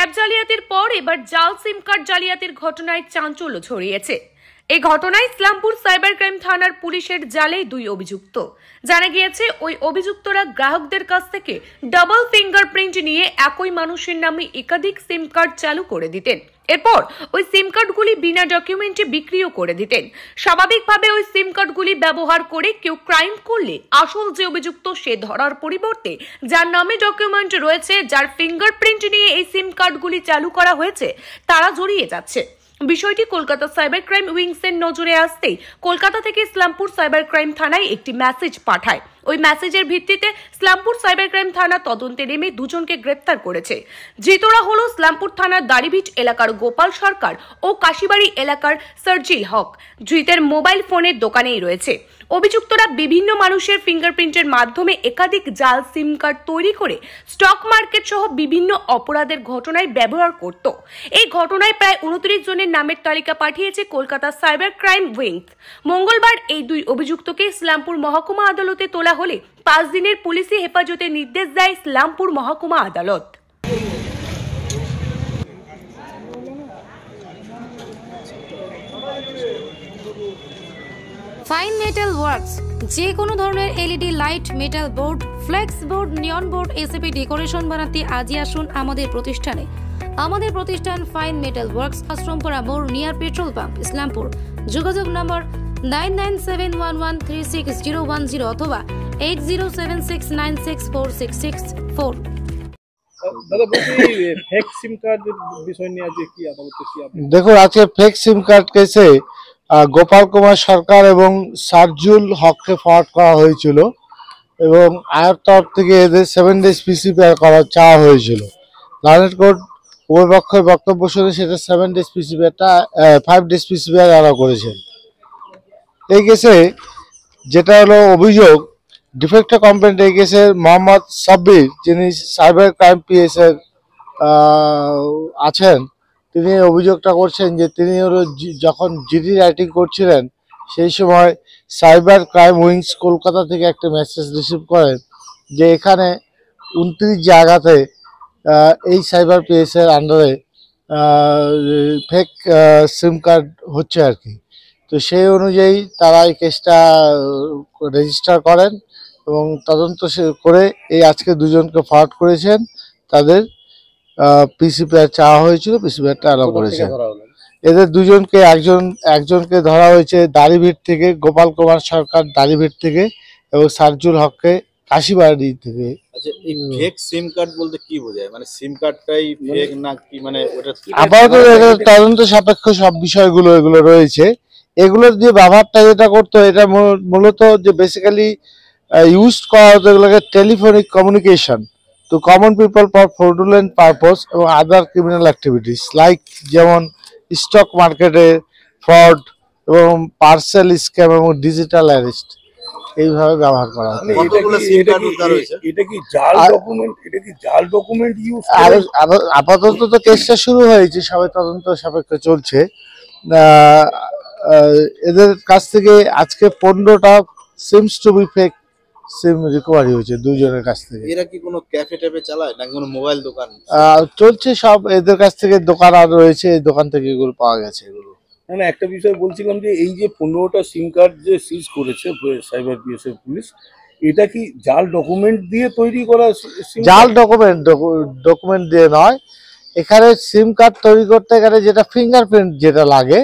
Tab জালিয়াতির পর এবার জাল সিম কার্ড জালিয়াতির ঘটনায় চাঞ্চল্য ছড়িয়েছে। এই ঘটনায় ইসলামপুর সাইবার ক্রাইম থানার পুলিশের জালে দুই অভিযুক্ত। জানা গিয়েছে ওই অভিযুক্তরা গ্রাহকদের কাছ থেকে ডাবল ফিঙ্গারপ্রিন্ট নিয়ে একই মানুষের নামে একাধিক সিম কার্ড চালু করে দিতেন। এরপর ওই সিম কার্ডগুলি বিনা ডকুমেন্টে বিক্রিও করে দিতেন। স্বাভাবিকভাবে ওই সিম কার্ডগুলি ব্যবহার করে কেউ ক্রাইম করলে আসল যে অভিযুক্ত সে ধরার পরিবর্তে যার নামে ডকুমেন্ট রয়েছে, যার ফিঙ্গারপ্রিন্ট নিয়ে এই সিম কার্ডগুলি চালু করা হয়েছে, তারা জড়িয়ে যাচ্ছে। বিষয়টি কলকাতা সাইবার ক্রাইম উইংসের নজরে আসতেই কলকাতা থেকে ইসলামপুর সাইবার ক্রাইম থানায় একটি মেসেজ পাঠায়। ওই মেসেজের ভিত্তিতে ইসলামপুর সাইবার ক্রাইম থানা তদন্তে নেমে দুজনকে গ্রেপ্তার করেছে। ধৃতরা হলো ইসলামপুর থানার দাড়িভিট এলাকার গোপাল সরকার ও কাশিবাড়ি এলাকার সার্জিল হক। ধৃতের মোবাইল ফোনের দোকানেই রয়েছে। অভিযুক্তরা বিভিন্ন মানুষের ফিঙ্গারপ্রিন্টের মাধ্যমে একাধিক জাল সিম কার্ড তৈরি করে স্টক মার্কেট সহ বিভিন্ন অপরাধের ঘটনায় ব্যবহার করত। এই ঘটনায় প্রায় 29 জনের নামের তালিকা পাঠিয়েছে কলকাতা সাইবার ক্রাইম উইংস। মঙ্গলবার এই দুই অভিযুক্তকে ইসলামপুর মহকুমা আদালতে তোলা হলে 5 দিনের পুলিশি হেফাজতের নির্দেশ দেয় ইসলামপুর মহকুমা আদালত। ফাইন মেটাল ওয়ার্কস যে কোনো ধরনের LED light, metal board, flakes board, নিয়ন বোর্ড, এসএপি ডেকোরেশন বানাতে আজই আসুন আমাদের প্রতিষ্ঠানে। আমাদের প্রতিষ্ঠান ফাইন মেটাল ওয়ার্কস, আশ্রমপুরা মোড়, নিয়ার পেট্রোল পাম্প, ইসলামপুর। যোগাযোগ নম্বর 9971136010 অথবা 8076964664। দাদা বলছি ফেক সিম কার্ডের বিষয় নিয়ে আজকে কি আদালতে কি আপনি দেখুন, আজকে ফেক সিম কার্ড কেসে গোপাল কুমার সরকার এবং সার্জুল হককে ফরওয়ার্ড করা হয়েছিল এবং আয়ের তরফ থেকে এদের 7 ডেজ পিসিপিআর করার চাওয়া হয়েছিল। লার্নেড কোর্ট উভয় পক্ষের বক্তব্য শুনে সেটা 7 ডেজ পিসিপিআরটা 5 ডেজ পিসিপিআর অ্যালাউ করেছেন। এই কেসে যেটা হলো অভিযোগ, ডিফেক্টর কমপ্লেন্ট এই কেসের মোহাম্মদ সাব্বির, যিনি সাইবার ক্রাইম পিএস এর আছেন, তিনি অভিযোগটা করছেন যে তিনি হলো যখন জিডি রাইটিং করছিলেন সেই সময় সাইবার ক্রাইম উইংস কলকাতা থেকে একটা মেসেজ রিসিভ করেন যে এখানে 29 জায়গাতে এই সাইবার পিএস এর আন্ডারে ফেক সিম কার্ড হচ্ছে আর কি। তো সেই অনুযায়ী তারা এই কেসটা রেজিস্টার করেন এবং তদন্ত করে এই আজকে দুজনকে ফরওয়ার্ড করেছেন। তাদের পিসিপিআর চাওয়া হয়েছিল, পিসিপিআরটা অ্যালাউ করেছেন। এদের দুজনকে একজনকে ধরা হয়েছে দাড়িভিট থেকে, গোপাল কুমার সরকার দাড়িভিট থেকে, এবং সার্জুল হককে কাশিবাড়ি থেকে। আচ্ছা, এই ফেক সিম কার্ড বলতে কি বোঝায়? মানে সিম কার্ডটাই ফেক না কি? মানে ওটা আপাতত তদন্ত সাপেক্ষ সব বিষয়গুলো এগুলো রয়েছে। এগুলোর যে ব্যবহারটা যেটা করতো, এটা মূলত যে বেসিক্যালি ইউজ করা হতো এগুলোকে telephonic communication to common people for fraudulent purpose এবং আদার ক্রিমিনাল অ্যাক্টিভিটিস লাইক যেমন স্টক মার্কেটে ফ্রড এবং পার্সেল স্ক্যাম এবং ডিজিটাল অ্যারেস্ট এইভাবে ব্যবহার করা হয়। এটা কি জাল ডকুমেন্ট? এটা কি জাল ডকুমেন্ট ইউজ? আপাতত তো কেসটা শুরু হয়েছে, সবাই তদন্ত সাপেক্ষে চলছে। এদের কাছ থেকে আজকে 15টা SIMs to be fake SIM recovery হয়েছে দুইজনের কাছ থেকে। এরা কি কোনো ক্যাফে ট্যাফে চালায় নাকি কোনো মোবাইল দোকান চলছে? সব এদের কাছ থেকে দোকান আর রয়েছে, এই দোকান থেকে এগুলো পাওয়া গেছে। এগুলো মানে একটা বিষয় বলছিলাম যে এই যে 15টা সিম কার্ড যে সিজ করেছে সাইবার পিএস এর পুলিশ, এটা কি জাল ডকুমেন্ট দিয়ে তৈরি করা? জাল ডকুমেন্ট দিয়ে নয়। এখানে সিম কার্ড তৈরি করতে গেলে যেটা ফিঙ্গারপ্রিন্ট যেটা লাগে,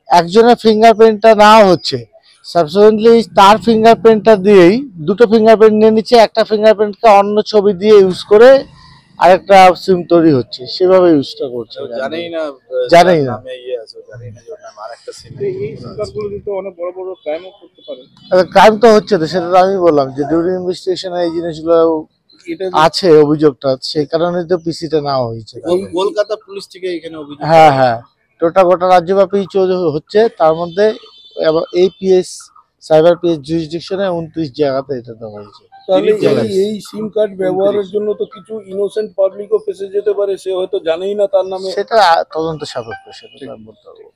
একজনের ফিঙ্গারপ্রিন্টটা নেওয়া হচ্ছে, সাবসিকুয়েন্টলি তার ফিঙ্গারপ্রিন্টটা দিয়েই দুটো ফিঙ্গারপ্রিন্ট নিয়ে নিচ্ছে, একটা ফিঙ্গারপ্রিন্টকে অন্য ছবি দিয়ে ইউজ করে আরেকটা সিম তৈরি হচ্ছে, সেভাবে ইউজটা করছে। জানেই না ক্রাইম তো হচ্ছে, তো সেটা তো আমি বললাম যে ডিউরিং ইনভেস্টিগেশনে এই জিনিসগুলো আছে অভিযোগটা, সেই কারণে তো পিসিটা নেওয়া হয়েছে। কলকাতা পুলিশ থেকে এখানে অভিযোগ? হ্যাঁ, গোটা রাজ্যব্যাপী হচ্ছে। তার মধ্যে এই পিএস সাইবার পিএস জুরিসডিকশনে 29 জায়গাতে এটা দেওয়া হয়েছে। তাহলে এই সিম কার্ড ব্যবহারের জন্য তো কিছু ইনোসেন্ট পাবলিকও ফেসে যেতে পারে, সে হয়তো জানেই না তার নামে। সেটা তদন্ত সাপেক্ষ, সেটা বলতে পারবো।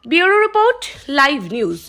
Bureau report, live news.